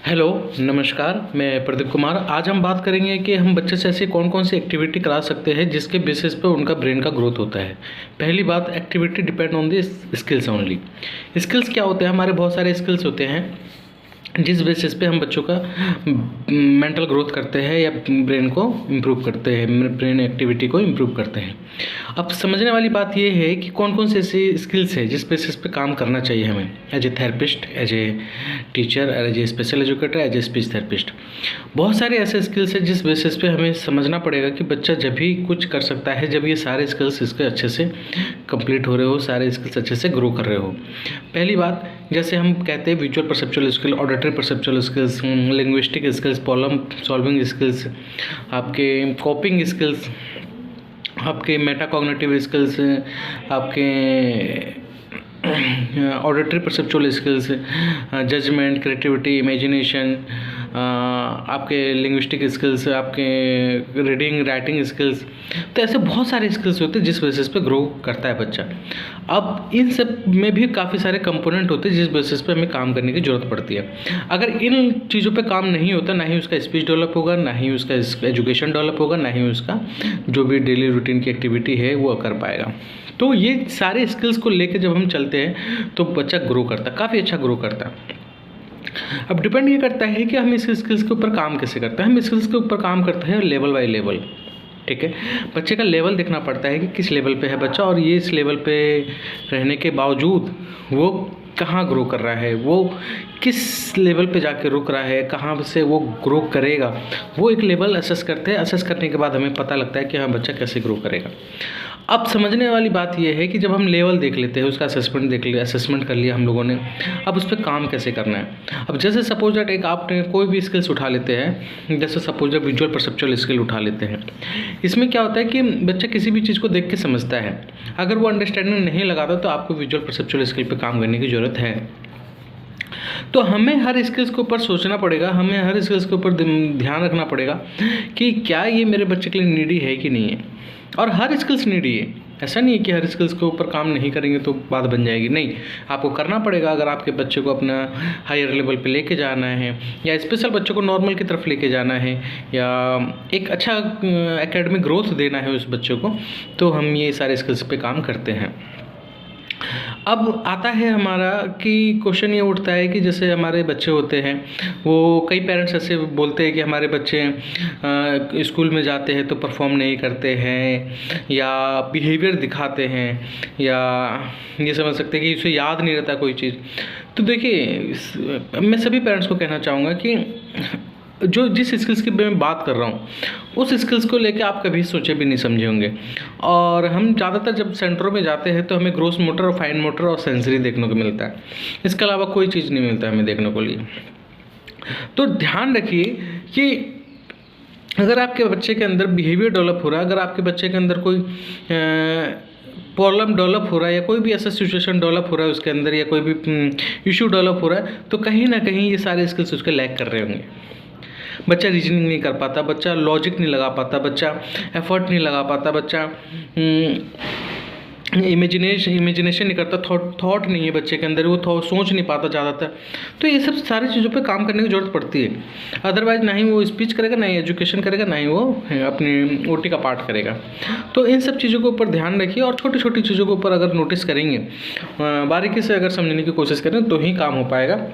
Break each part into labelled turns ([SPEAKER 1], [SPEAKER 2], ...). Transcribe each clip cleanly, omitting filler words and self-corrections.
[SPEAKER 1] Hello, नमस्कार। मैं प्रदीप कुमार। आज हम बात करेंगे कि हम बच्चे से ऐसी कौन कौन सी एक्टिविटी करा सकते हैं जिसके बेसिस पे उनका ब्रेन का ग्रोथ होता है। पहली बात, activity depend on the skills only. Skills क्या होते हैं? हमारे बहुत सारे स्किल्स होते हैं जिस बेसिस पे हम बच्चों का मेंटल ग्रोथ करते हैं या ब्रेन को इम्प्रूव करते हैं, ब्रेन एक्टिविटी को इम्प्रूव करते हैं। अब समझने वाली बात ये है कि कौन कौन से ऐसी स्किल्स है जिस बेसिस पे काम करना चाहिए हमें as a therapist, as a teacher, as a special educator, as a speech therapist. बहुत सारे ऐसे स्किल्स हैं जिस बेसिस पे हमें समझना पड़ेगा कि बच्चा जब भी कुछ कर सकता है जब ये सारे स्किल्स इसके अच्छे से कंप्लीट हो रहे हो, सारे स्किल्स अच्छे से ग्रो कर रहे हो। पहली बात, जैसे हम कहते हैं visual perceptual skill, auditory perceptual skills, linguistic skills, problem solving skills, आपके कॉपिंग स्किल्स, आपके मेटाकॉग्निटिव स्किल्स, आपके auditory perceptual skills, judgment, creativity, imagination, आपके लिंग्विस्टिक स्किल्स, आपके रीडिंग राइटिंग स्किल्स। तो ऐसे बहुत सारे स्किल्स होते हैं जिस बेसिस पे ग्रो करता है बच्चा। अब इन सब में भी काफ़ी सारे कंपोनेंट होते हैं जिस बेसिस पे हमें काम करने की ज़रूरत पड़ती है। अगर इन चीज़ों पे काम नहीं होता, ना ही उसका स्पीच डेवलप होगा, ना ही उसका एजुकेशन डेवलप होगा, ना ही उसका जो भी डेली रूटीन की एक्टिविटी है वो कर पाएगा। तो ये सारे स्किल्स को लेकर जब हम चलते हैं तो बच्चा ग्रो करता है, काफ़ी अच्छा ग्रो करता है। अब डिपेंड ये करता है कि हम इस स्किल्स के ऊपर काम कैसे करते हैं। हम स्किल्स के ऊपर काम करते हैं लेवल बाय लेवल, ठीक है। बच्चे का लेवल देखना पड़ता है कि किस लेवल पे है बच्चा, और ये इस लेवल पे रहने के बावजूद वो कहाँ ग्रो कर रहा है, वो किस लेवल पे जाके रुक रहा है, कहाँ से वो ग्रो करेगा, वो एक लेवल असेस करते हैं। असेस करने के बाद हमें पता लगता है कि हाँ बच्चा कैसे ग्रो करेगा। अब समझने वाली बात यह है कि जब हम लेवल देख लेते हैं, उसका असेसमेंट देख लिया, असेसमेंट कर लिया हम लोगों ने, अब उस पर काम कैसे करना है। अब जैसे सपोज दैट एक आपने कोई भी स्किल्स उठा लेते हैं, जैसे suppose that visual perceptual skill उठा लेते हैं। इसमें क्या होता है कि बच्चा किसी भी चीज़ को देख के समझता है। अगर वो अंडरस्टैंडिंग नहीं लगाता तो आपको विजुअल परसेप्चुअल स्किल पर काम करने की ज़रूरत है। तो हमें हर स्किल्स के ऊपर सोचना पड़ेगा, हमें हर स्किल्स के ऊपर ध्यान रखना पड़ेगा कि क्या ये मेरे बच्चे के लिए नीडी है कि नहीं है। और हर स्किल्स नीडी है, ऐसा नहीं है कि हर स्किल्स के ऊपर काम नहीं करेंगे तो बात बन जाएगी, नहीं, आपको करना पड़ेगा। अगर आपके बच्चे को अपना हायर लेवल पे लेके जाना है, या स्पेशल बच्चे को नॉर्मल की तरफ लेके जाना है, या एक अच्छा एकेडमिक ग्रोथ देना है उस बच्चे को, तो हम ये सारे स्किल्स पे काम करते हैं। अब आता है हमारा कि क्वेश्चन ये उठता है कि जैसे हमारे बच्चे होते हैं, वो कई पेरेंट्स ऐसे बोलते हैं कि हमारे बच्चे स्कूल में जाते हैं तो परफॉर्म नहीं करते हैं, या बिहेवियर दिखाते हैं, या ये समझ सकते हैं कि उसे याद नहीं रहता कोई चीज़। तो देखिए, मैं सभी पेरेंट्स को कहना चाहूँगा कि जो जिस स्किल्स की मैं बात कर रहा हूँ उस स्किल्स को लेके आप कभी सोचे भी नहीं समझे होंगे। और हम ज़्यादातर जब सेंटरों में जाते हैं तो हमें ग्रोस मोटर और फाइन मोटर और सेंसरी देखने को मिलता है, इसके अलावा कोई चीज़ नहीं मिलता हमें देखने को लिए। तो ध्यान रखिए कि अगर आपके बच्चे के अंदर बिहेवियर डेवलप हो रहा है, अगर आपके बच्चे के अंदर कोई प्रॉब्लम डेवलप हो रहा है, या कोई भी ऐसा सिचुएशन डेवलप हो रहा है उसके अंदर, या कोई भी इशू डेवलप हो रहा है, तो कहीं ना कहीं ये सारे स्किल्स उसके लैक कर रहे होंगे। बच्चा रीजनिंग नहीं कर पाता, बच्चा लॉजिक नहीं लगा पाता, बच्चा एफर्ट नहीं लगा पाता, बच्चा इमेजिनेशन नहीं करता, थॉट नहीं है बच्चे के अंदर, वो सोच नहीं पाता ज़्यादातर। तो ये सब सारी चीज़ों पे काम करने की ज़रूरत पड़ती है। अदरवाइज ना ही वो स्पीच करेगा, ना ही एजुकेशन करेगा, ना ही वो अपने ओटी का पार्ट करेगा। तो इन सब चीज़ों के ऊपर ध्यान रखिए, और छोटी छोटी चीज़ों के ऊपर अगर नोटिस करेंगे, बारीकी से अगर समझने की कोशिश करें तो ही काम हो पाएगा।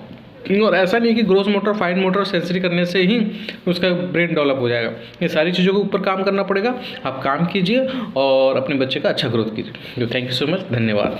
[SPEAKER 1] और ऐसा नहीं कि ग्रोस मोटर, फाइन मोटर और सेंसरी करने से ही उसका ब्रेन डेवलप हो जाएगा। ये सारी चीज़ों के ऊपर काम करना पड़ेगा। आप काम कीजिए और अपने बच्चे का अच्छा ग्रोथ कीजिए। थैंक यू सो मच, धन्यवाद।